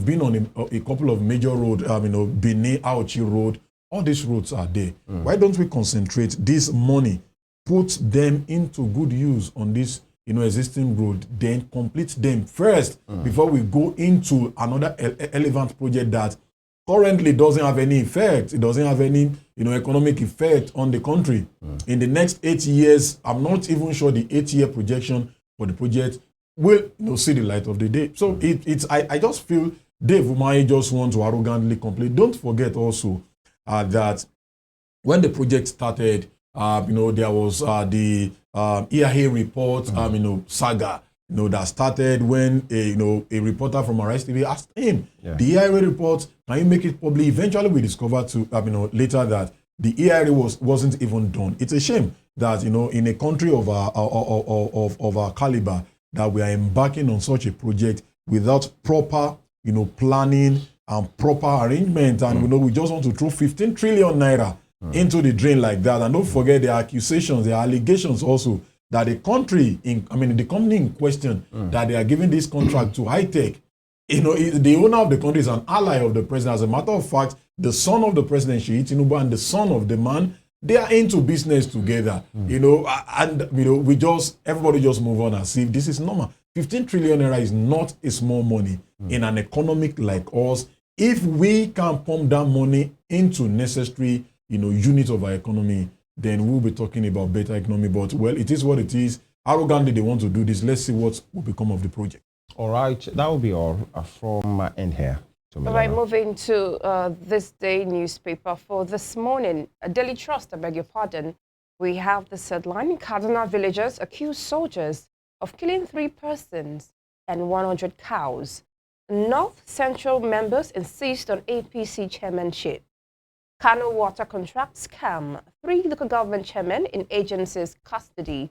you've been on a couple of major roads, Benin, Auchi Road, all these roads are there. Why don't we concentrate this money, put them into good use on this existing road, then complete them first before we go into another relevant project that currently doesn't have any effect. It doesn't have any economic effect on the country. In the next 8 years, I'm not even sure the 8-year projection for the project will see the light of the day. So I just feel Dave Umahi just wants to arrogantly complete. Don't forget also that when the project started, there was the EIA report, saga, that started when a reporter from Arise TV asked him, the EIA report, can you make it public? Eventually, we discovered later that the EIA wasn't even done. It's a shame that in a country of our caliber, that we are embarking on such a project without proper planning and proper arrangement, and we just want to throw 15 trillion naira into the drain like that. And don't forget the accusations, the allegations also that the company in question that they are giving this contract to high tech, the owner of the country is an ally of the president. As a matter of fact, the son of the president, Sheyi Tinubu, and the son of the man, they are into business together. Everybody just move on as if this is normal. 15 trillion naira is not a small money in an economic like us. If we can pump that money into necessary units of our economy, then we'll be talking about better economy. But, well, it is what it is. Arrogantly, they want to do this. Let's see what will become of the project. All right. That will be all from my end here. All right, moving to this day newspaper for this morning. Daily Trust, I beg your pardon. We have this headline: Kaduna villagers accuse soldiers of killing 3 persons and 100 cows. North Central members insist on APC chairmanship. Kano water contract scam. 3 local government chairmen in agency's custody.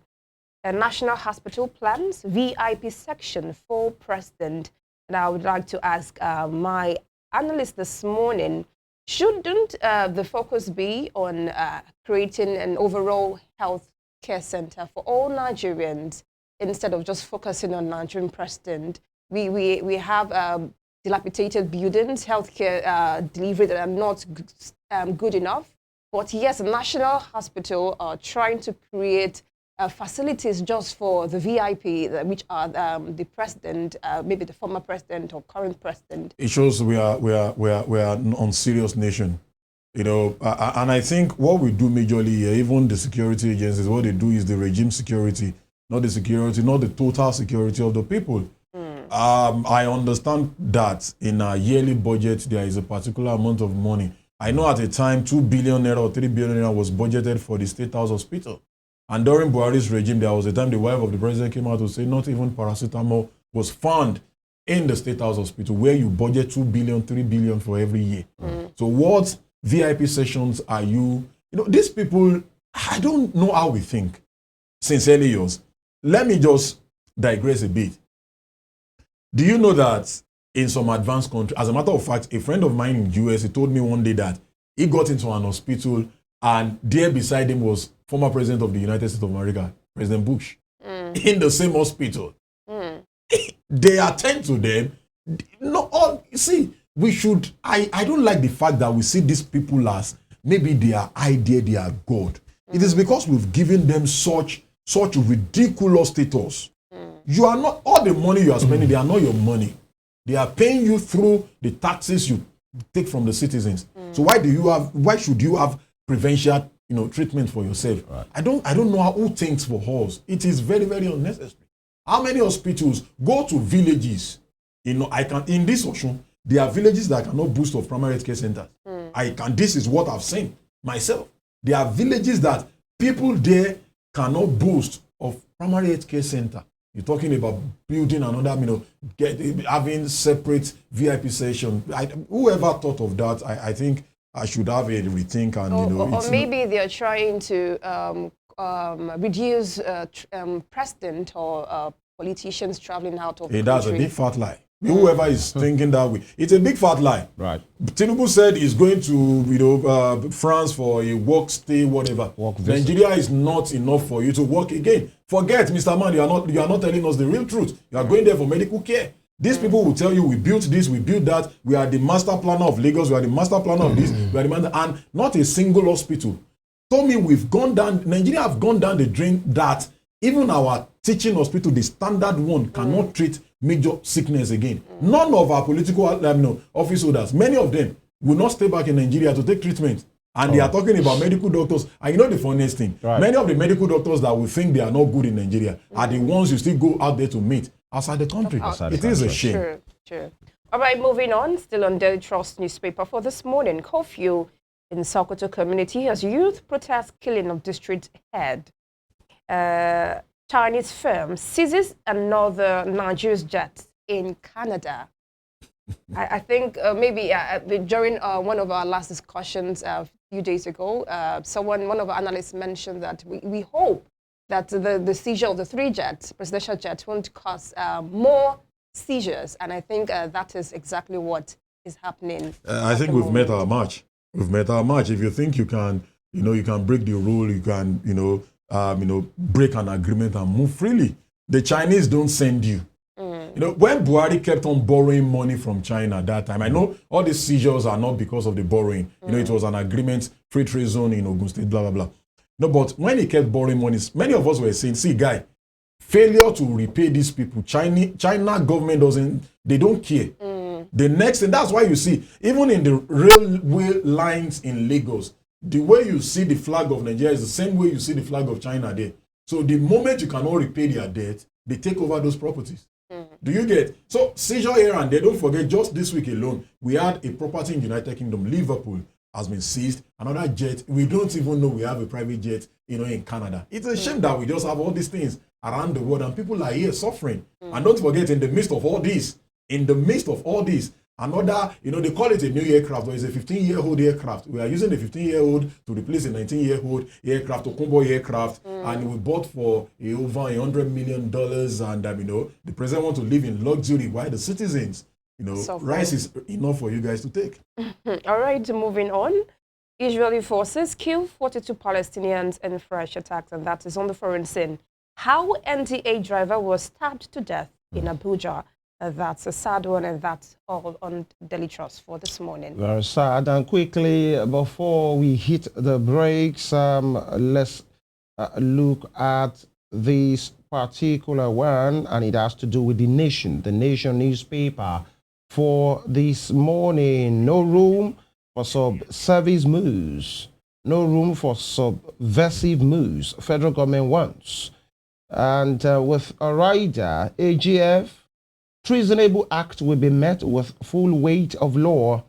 A national hospital plans VIP section for president. And I would like to ask my analyst this morning, shouldn't the focus be on creating an overall health care center for all Nigerians instead of just focusing on Nigerian president? We have dilapidated buildings, healthcare delivery that are not good enough. But yes, a national hospital are trying to create facilities just for the VIP, which are the president, maybe the former president or current president. It shows we are an unserious nation, and I think what we do majorly here, even the security agencies, what they do is the regime security, not the total security of the people. I understand that in a yearly budget there is a particular amount of money. I know at a time 2 billion naira or 3 billion naira was budgeted for the State House Hospital. And during Buhari's regime, there was a time the wife of the president came out to say not even paracetamol was found in the State House Hospital, where you budget 2 billion, 3 billion for every year. So what VIP sessions are you? These people, I don't know how we think. Sincerely yours. Let me just digress a bit. Do you know that in some advanced countries, as a matter of fact, a friend of mine in the US, he told me one day that he got into an hospital and there beside him was former president of the United States of America, President Bush, in the same hospital. They attend to them. We should, I don't like the fact that we see these people as maybe they are idea, they are God. It is because we've given them such ridiculous status. You are not, all the money you are spending, they are not your money. They are paying you through the taxes you take from the citizens. So why should you have preferential treatment for yourself? Right. I don't know who thinks for us. It is very, very unnecessary. How many hospitals go to villages? In this ocean, there are villages that cannot boast of primary health care centers. This is what I've seen myself. There are villages that people there cannot boast of primary health care center. You're talking about building another, having separate VIP session. Whoever thought of that, I think I should have a rethink. And or maybe they're trying to reduce president or politicians traveling out of the country. That's a big fat lie. Whoever is thinking that way, it's a big fat lie. Right. Tinubu said he's going to France for a work stay, whatever. Nigeria is not enough for you to work again. Forget, Mr. Man, you are not telling us the real truth. You are going there for medical care. These people will tell you, we built this, we built that, we are the master planner of Lagos, we are the master planner of this, we are the master, and not a single hospital. Told me we've gone down, Nigeria have gone down the drain that even our teaching hospital, the standard one, cannot treat major sickness again. None of our political office holders, many of them, will not stay back in Nigeria to take treatment. And they are talking about medical doctors. And you know the funniest thing? Right. Many of the medical doctors that we think they are not good in Nigeria are the ones you still go out there to meet outside the country. It is a shame. True. All right, moving on. Still on Daily Trust newspaper for this morning. Curfew in Sokoto community as youth protest killing of district head. Chinese firm seizes another Nigeria's jet in Canada. I think maybe during one of our last discussions a few days ago, one of our analysts mentioned that we hope that the seizure of the 3 jets, presidential jets, won't cause more seizures. And I think that is exactly what is happening. I think we've met our match. We've met our match. If you think you can, you can break the rule, you can, break an agreement and move freely. The Chinese don't send you. When Buhari kept on borrowing money from China at that time, I know all these seizures are not because of the borrowing. It was an agreement, free trade zone in Ogun State, blah, blah, blah. No, but when he kept borrowing money, many of us were saying, see, guy, failure to repay these people, China government they don't care. The next thing, that's why you see, even in the railway lines in Lagos, the way you see the flag of Nigeria is the same way you see the flag of China there. So the moment you cannot repay their debt, they take over those properties. Do you get? So seizure here and there, don't forget, just this week alone, we had a property in the United Kingdom, Liverpool, has been seized. Another jet, we don't even know we have a private jet, in Canada. It's a shame that we just have all these things around the world and people are here suffering. And don't forget, in the midst of all this, another, they call it a new aircraft, but it's a 15-year-old aircraft. We are using the 15-year-old to replace a 19-year-old aircraft, Okumbo aircraft, and we bought for over $100 million. And, the president wants to live in luxury while the citizens, rice is enough for you guys to take. All right, moving on. Israeli forces kill 42 Palestinians in fresh attacks, and that is on the foreign scene. How NTA driver was stabbed to death in Abuja. That's a sad one, and that's all on Daily Trust for this morning. Very sad. And quickly, before we hit the brakes, let's look at this particular one, and it has to do with the Nation newspaper for this morning. No room for subversive moves. No room for subversive moves. Federal government wants. And with a rider, AGF, treasonable act will be met with full weight of law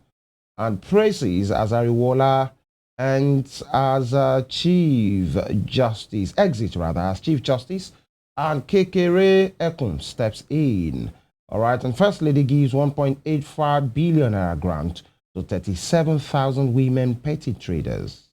and praises as Ariwola and as Chief Justice, as Chief Justice, and Kekere Ekun steps in. All right, and First Lady gives 1.85 billion grant to 37,000 women petty traders.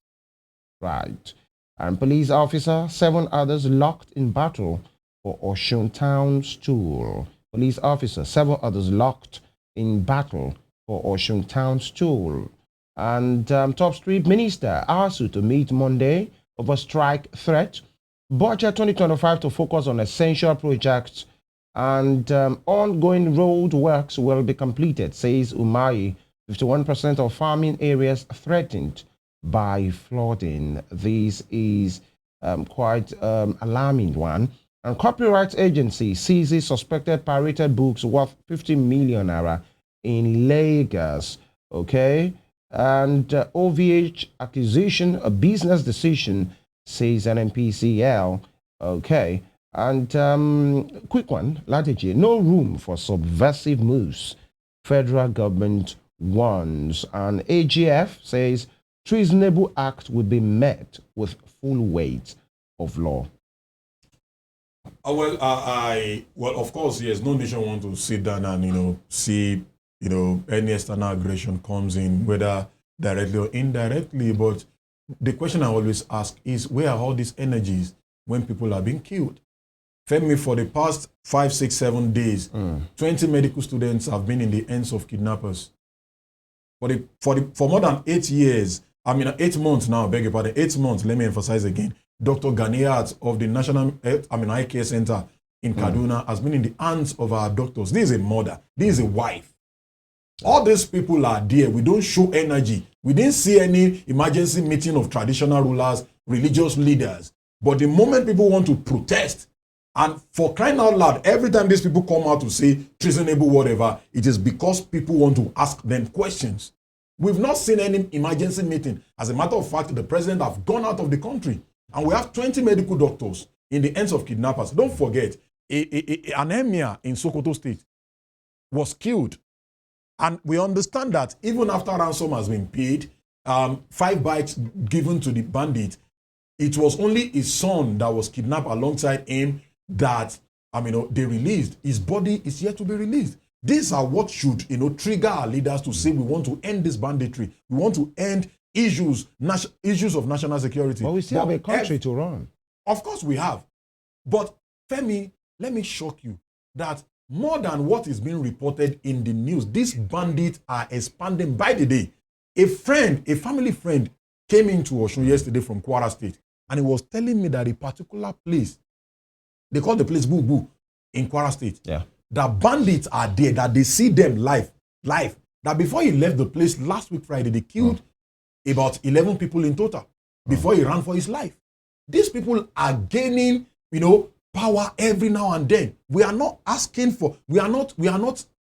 Right, and police officer, 7 others locked in battle for Osun Town stool. Police officer, 7 others locked in battle for Osun Town stool. And Top Street Minister ASU to meet Monday over strike threat. Budget 2025 to focus on essential projects, and ongoing road works will be completed, says Umahi. 51% of farming areas threatened by flooding. This is quite alarming one. And Copyright Agency seizes suspected pirated books worth 50 million naira in Lagos. Okay. And OVH acquisition, a business decision, says NNPCL. Okay. And quick one, Ladeji, no room for subversive moves. Federal government wants. And AGF says treasonable act will be met with full weight of law. Well, of course, yes, no nation wants to sit down and, see, any external aggression comes in, whether directly or indirectly. But the question I always ask is, where are all these energies when people are being killed? Femi, for the past 5, 6, 7 days, 20 medical students have been in the hands of kidnappers. For more than 8 years, 8 months now, beg your pardon, 8 months, let me emphasize again. Dr. Ganiat of the National Eye Care Center in Kaduna has been in the hands of our doctors. This is a mother. This is a wife. All these people are there. We don't show energy. We didn't see any emergency meeting of traditional rulers, religious leaders. But the moment people want to protest, and for crying out loud, every time these people come out to say treasonable whatever, it is because people want to ask them questions. We've not seen any emergency meeting. As a matter of fact, the president have gone out of the country. And we have 20 medical doctors in the hands of kidnappers. Don't forget, an emir in Sokoto State was killed. And we understand that even after ransom has been paid, 5 bikes given to the bandit, it was only his son that was kidnapped alongside him that they released. His body is yet to be released. These are what should trigger our leaders to say we want to end this banditry. We want to end issues of national security. But we still have a country to run. Of course we have. But Femi, let me shock you that more than what is being reported in the news, these bandits are expanding by the day. A family friend came into Osun yesterday from Kwara State, and he was telling me that a particular place, they call the place Boo Boo in Kwara State. Yeah. That bandits are there, that they see them live. That before he left the place last week Friday, they killed about 11 people in total before he ran for his life. These people are gaining, power every now and then. We are not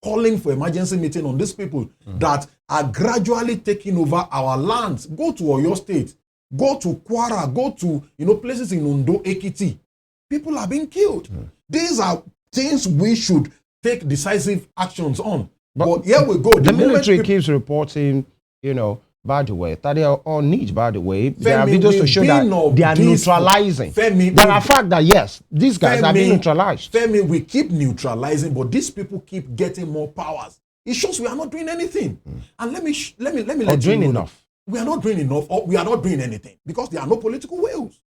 calling for emergency meeting on these people that are gradually taking over our lands. Go to Oyo State, go to Kwara, go to places in Ondo, Ekiti. People are being killed. These are things we should take decisive actions on. But here we go. The military keeps reporting, by the way, that they are on need, by the way. There are videos to show that they are neutralizing. Femi, there are facts that, yes, these guys are being neutralized. Femi, we keep neutralizing, but these people keep getting more powers. It shows we are not doing anything. And let me let you know enough. We are not doing enough, or we are not doing anything, because there are no political wills.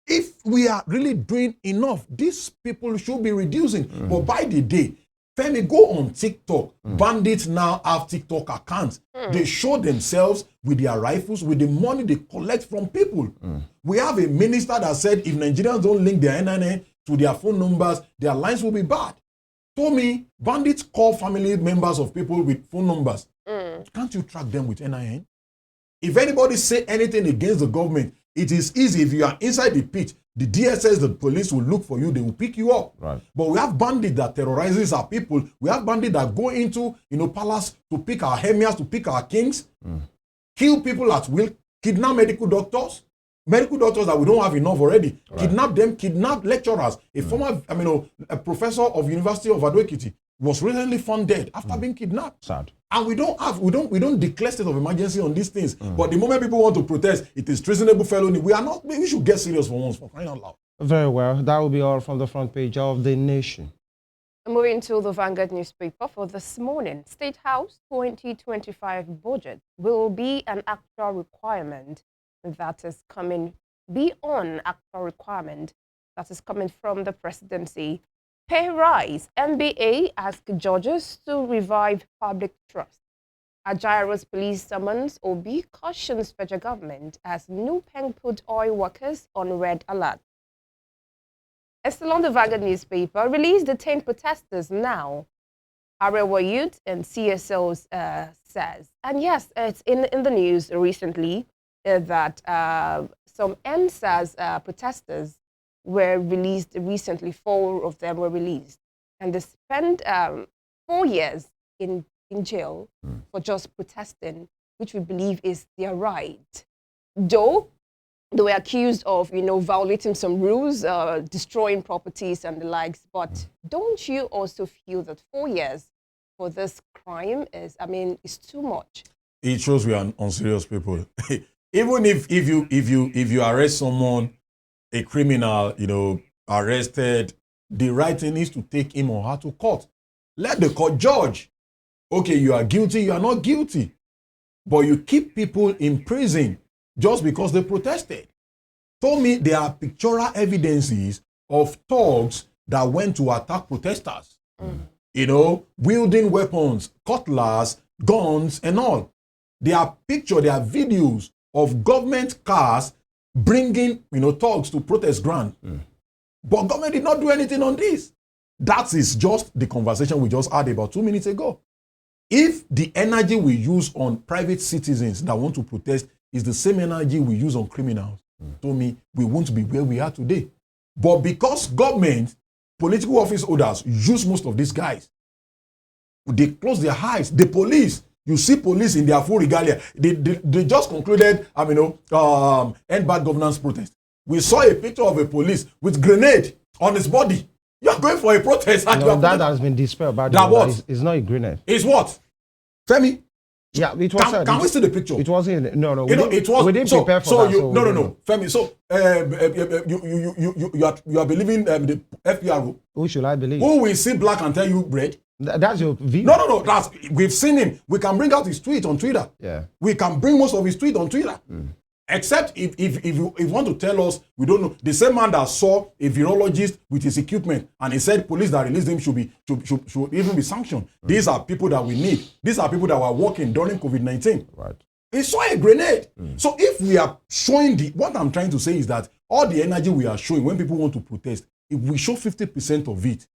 If we are really doing enough, these people should be reducing. But by the day, Femi, go on TikTok. Bandits now have TikTok accounts. They show themselves with their rifles, with the money they collect from people. We have a minister that said if Nigerians don't link their NIN to their phone numbers, their lines will be bad. Told me, bandits call family members of people with phone numbers. Can't you track them with NIN? If anybody say anything against the government, it is easy. If you are inside the pit, the DSS, the police will look for you. They will pick you up. Right. But we have bandits that terrorizes our people. We have bandits that go into, palace to pick our emirs, to pick our kings, kill people at will, kidnap medical doctors that we don't have enough already. Right. Kidnap them, kidnap lecturers. A former, a professor of University of Ado-Ekiti was recently found dead after being kidnapped. Sad. And we don't declare state of emergency on these things. But the moment people want to protest, it is treasonable felony. We should get serious for once, for crying out loud. Very well. That will be all from the front page of The Nation. Moving to the Vanguard newspaper for this morning. State House 2025 budget will be an actual requirement that is coming beyond actual requirement that is coming from the presidency. Pay rise. NBA asks judges to revive public trust. Ajairo's police summons Obi cautions federal government as Nupeng put oil workers on red alert. Still on the Vanguard newspaper, release detained protesters now. Arewa Youth and CSOs says. And yes, it's in the news recently that some NSAS protesters were released recently. 4 of them were released. And they spent 4 years in jail for just protesting, which we believe is their right. Though they were accused of, violating some rules, destroying properties and the likes. But don't you also feel that 4 years for this crime is too much? It shows we are unserious people. Even if you arrest someone, a criminal, arrested, the right thing is to take him or her to court. Let the court judge. Okay, you are guilty, you are not guilty. But you keep people in prison just because they protested. Told me there are pictorial evidences of thugs that went to attack protesters. Wielding weapons, cutlass, guns, and all. There are videos of government cars bringing, thugs to protest ground. But government did not do anything on this. That is just the conversation we just had about 2 minutes ago. If the energy we use on private citizens that want to protest is the same energy we use on criminals, to me, we won't be where we are today. But because government, political office holders use most of these guys, they close their eyes. The police, you see police in their full regalia. They just concluded, end bad governance protest. We saw a picture of a police with grenade on his body. You are going for a protest. No, that has been dispelled. That what? It's not a grenade. It's what? Femi? Yeah, it was. Can we see the picture? It wasn't. No. It was. We didn't prepare for that. No. Femi, so you are believing the FPRO? Who should I believe? Who will see black and tell you bread? That's your view. No. We've seen him. We can bring out his tweet on Twitter. Yeah. We can bring most of his tweet on Twitter. Except if you want to tell us, we don't know. The same man that saw a virologist with his equipment and he said police that released him should even be sanctioned. These are people that we need. These are people that were working during COVID-19. Right. He saw a grenade. So if we are showing what I'm trying to say is that all the energy we are showing when people want to protest, if we show 50% of it,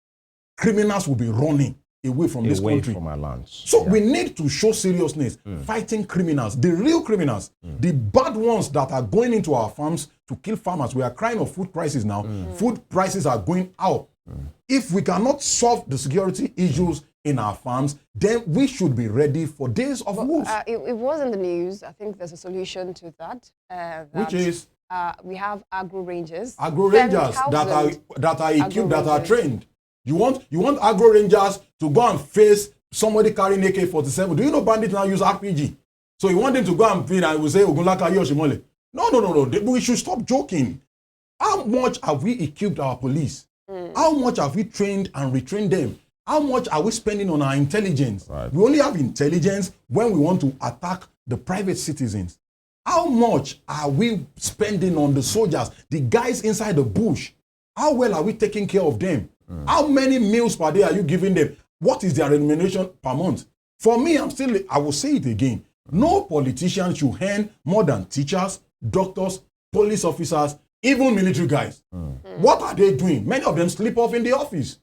criminals will be running away from this country. Away from our lands. So we need to show seriousness, fighting criminals, the real criminals, the bad ones that are going into our farms to kill farmers. We are crying of food prices now. Food prices are going out. If we cannot solve the security issues in our farms, then we should be ready for days of wars. It was in the news. I think there's a solution to that. Which is? We have agro rangers. Agro rangers that are equipped, that are trained. You want agro rangers to go and face somebody carrying AK-47. Do you know bandits now use RPG? So you want them to go and feed and will say Ogunlaka Yoshimole. No. We should stop joking. How much have we equipped our police? How much have we trained and retrained them? How much are we spending on our intelligence? Right. We only have intelligence when we want to attack the private citizens. How much are we spending on the soldiers, the guys inside the bush? How well are we taking care of them? How many meals per day are you giving them? What is their remuneration per month? For me, I will say it again. No politician should earn more than teachers, doctors, police officers, even military guys. What are they doing? Many of them sleep off in the office.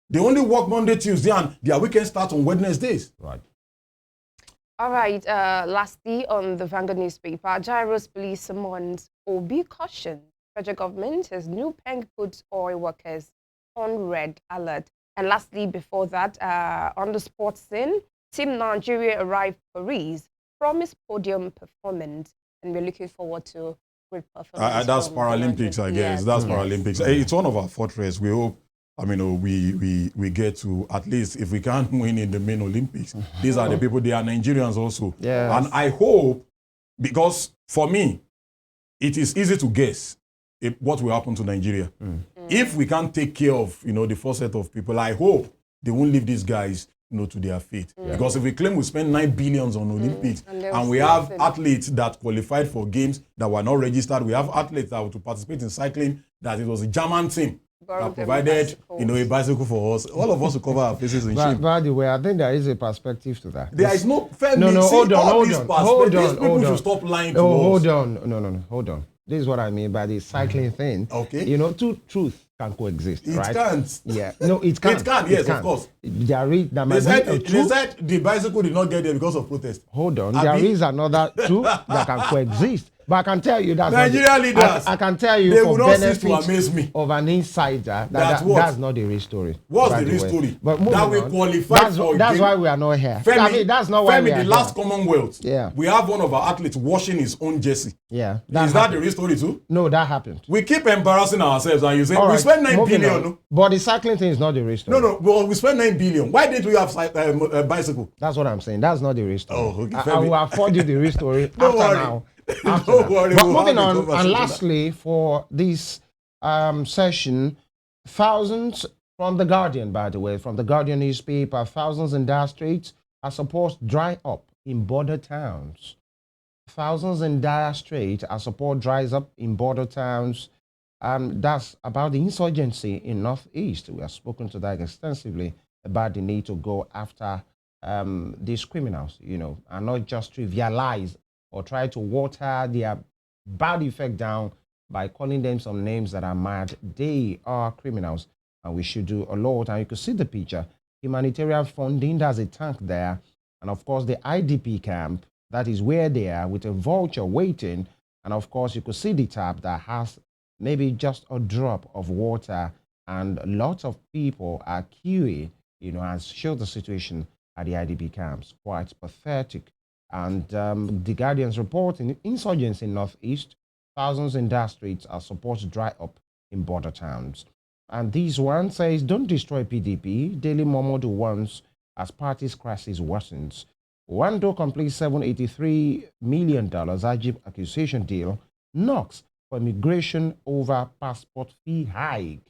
They only work Monday, Tuesday, and their weekend starts on Wednesdays. Right. All right. Lastly, on the Vanguard newspaper, Jairos police summons Obi caution. Federal government has new Peng puts oil workers on red alert. And lastly, before that, on the sports scene, Team Nigeria arrived Paris, promised podium performance, and we're looking forward to great performance. That's Paralympics, I guess. That's Paralympics. It's one of our fortress. We hope, we get to, at least if we can't win in the main Olympics, these are the people, they are Nigerians also. Yes. And I hope, because for me, it is easy to guess what will happen to Nigeria. If we can't take care of, the first set of people, I hope they won't leave these guys, to their fate. Because if we claim we spend 9 billion on Olympics and we have athletes that qualified for games that were not registered, we have athletes that were to participate in cycling, that it was a German team that provided, a bicycle for us. All of us to cover our faces in shame. By the way, I think there is a perspective to that. There is no fair. Hold on. People should stop lying to us. Hold on. Hold on. This is what I mean by the cycling thing. Okay. Two truths can coexist, right? It can't. Yeah. No, it can. It can, yes, of course. They said the bicycle did not get there because of protest. Hold on. There is another truth that can coexist. But I can tell you that Nigeria leaders, I can tell you they for will not cease to benefit amaze me. of an insider that's not the real story. What's the real story? But that we qualify for. That's why we are not here. Femi, that's not why we are the here. last Commonwealth. Yeah. We have one of our athletes washing his own jersey. Yeah. Is that the real story too? No, that happened. We keep embarrassing ourselves and you say we spend 9 billion. No? But the cycling thing is not the real story. No. Well, we spend 9 billion. Why didn't we have a bicycle? That's what I'm saying. That's not the real story. Oh, okay. I will afford you the real story Don't after worry. now. Don't worry. But moving on, and lastly, for this session, thousands from The Guardian, by the way, from The Guardian newspaper, thousands in dire straits are supposed to dry up in border towns. Thousands in dire straits as support dries up in border towns. That's about the insurgency in Northeast. We have spoken to that extensively about the need to go after these criminals, and not just trivialize or try to water their bad effect down by calling them some names that are mad. They are criminals, and we should do a lot. And you can see the picture. Humanitarian funding, there's a tank there. And of course, the IDP camp, that is where they are with a vulture waiting. And of course, you could see the tap that has maybe just a drop of water. And lots of people are queuing, and show the situation at the IDP camps. Quite pathetic. And the Guardian's reporting insurgency in Northeast, thousands in dark streets are supposed to dry up in border towns. And this one says, don't destroy PDP. Daily Momodu wants as party's crisis worsens. Wando completes $783 million Ajib accusation deal. Knocks for immigration over passport fee hike.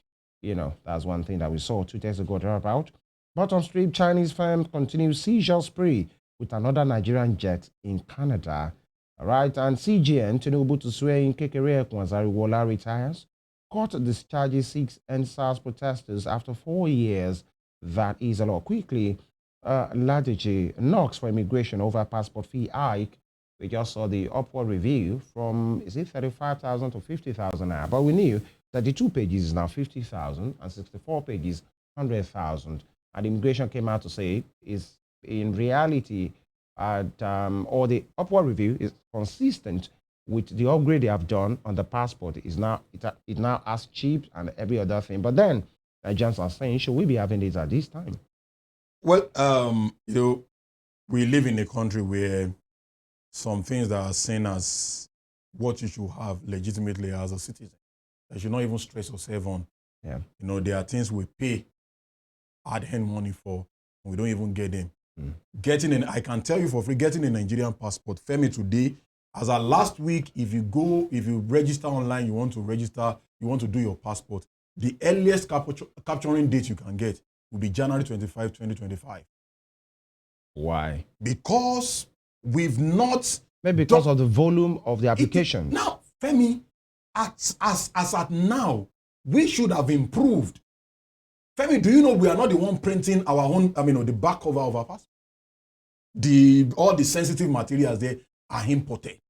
That's one thing that we saw 2 days ago thereabout. Bottom strip Chinese firm continues seizure spree with another Nigerian jet in Canada. All right, and CGN, Tinubu to swear in Kekere Ekwanzariwola retires. Court discharges 6 NSAS protesters after 4 years. That is a lot. Quickly, Ladeji knocks for immigration over passport fee hike. We just saw the upward review from, is it 35,000 to 50,000 now? But we knew that the 2 pages is now 50,000 and 64 pages, 100,000. And immigration came out to say is in reality, or the upward review is consistent with the upgrade they have done on the passport. It now as cheap and every other thing. But then Nigerians are saying, should we be having this at this time? Well, we live in a country where some things that are seen as what you should have legitimately as a citizen, that you should not even stress yourself on. Yeah. There are things we pay hard-earned money for, and we don't even get them. I can tell you for free, getting a Nigerian passport, Femi, today, as of last week, if you register online, you want to do your passport, the earliest capturing date you can get will be January 25, 2025. Why? Because we've not... Maybe because of the volume of the application. Now, Femi, as at now, we should have improved. Femi, do you know we are not the one printing our own, the back cover of our passport? All the sensitive materials there are imported.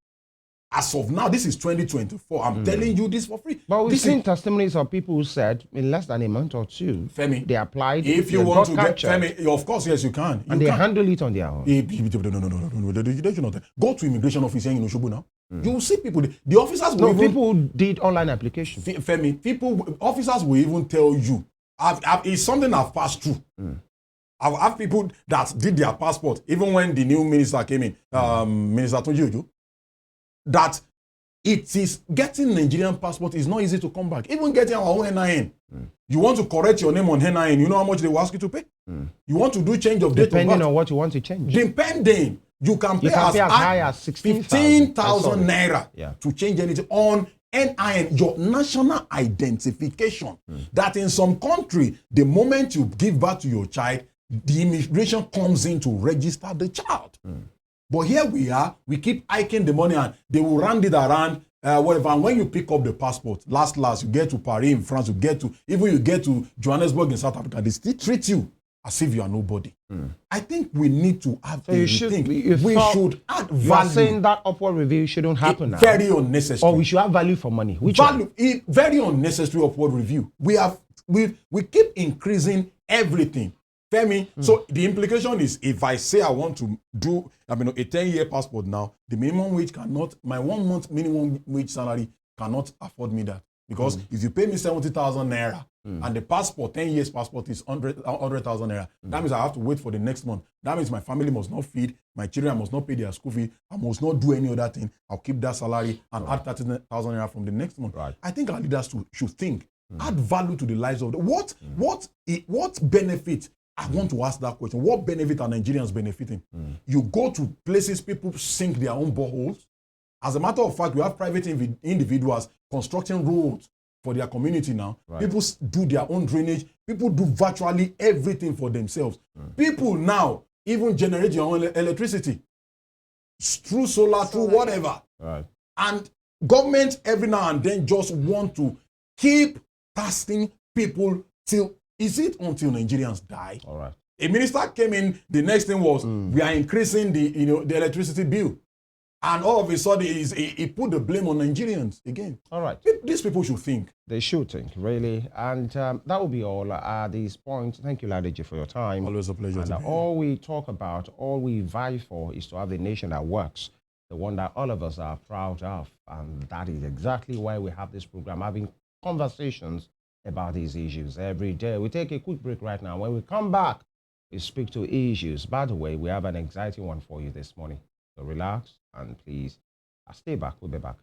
As of now, this is 2024. I'm telling you this for free. But we've seen testimonies of people who said in less than a month or two, Femi, they applied. If you want to get Femi, of course, yes, you can. And they handle it on their own. No. Go to immigration office here in Oshobo now. You will see people. The officers will people did online application. Femi, officers will even tell you. It's something I've passed through. I've had people that did their passport, even when the new minister came in, Minister Tomilola, that it is getting Nigerian passport is not easy to come back. Even getting our own NIN. You want to correct your name on NIN, you know how much they will ask you to pay? You want to do change of date of birth. Depending on what you want to change. Depending. You can pay as high as 15,000 naira to change anything on NIN, your national identification. That in some country, the moment you give birth to your child, the immigration comes in to register the child. But here we are, we keep hiking the money and they will round it around, whatever. And when you pick up the passport, last, you get to Paris in France, you get to Johannesburg in South Africa, they still treat you as if you are nobody. I think we need to have we should add value. You are saying that upward review shouldn't happen now. Very unnecessary. Or we should have value for money. Very unnecessary upward review. We keep increasing everything. Femi, so the implication is if I say I want to do a 10-year passport now, the minimum wage my 1 month minimum wage salary cannot afford me that. Because if you pay me 70,000 naira and the passport, 10 years passport is 100,000 naira, that means I have to wait for the next month. That means my family must not feed, my children must not pay their school fee, I must not do any other thing. I'll keep that salary and add 30,000 naira from the next month. I think our leaders should think, add value to the lives of what benefit. I want to ask that question. What benefit are Nigerians benefiting? You go to places people sink their own boreholes. As a matter of fact, we have private individuals constructing roads for their community now. People do their own drainage. People do virtually everything for themselves. People now even generate your own electricity through solar, through whatever. And government every now and then just want to keep tasking people till... Is it until Nigerians die? A minister came in, the next thing was, we are increasing the electricity bill. And all of a sudden, he put the blame on Nigerians again. All right. These people should think. They should think, really. And that will be all at this point. Thank you, Ladeji, for your time. Always a pleasure And to be here. all we talk about, all we vie for is to have a nation that works, the one that all of us are proud of. And that is exactly why we have this program, having conversations about these issues every day. We take a quick break right now. When we come back, we speak to issues. By the way, we have an exciting one for you this morning. So relax and please stay back. We'll be back.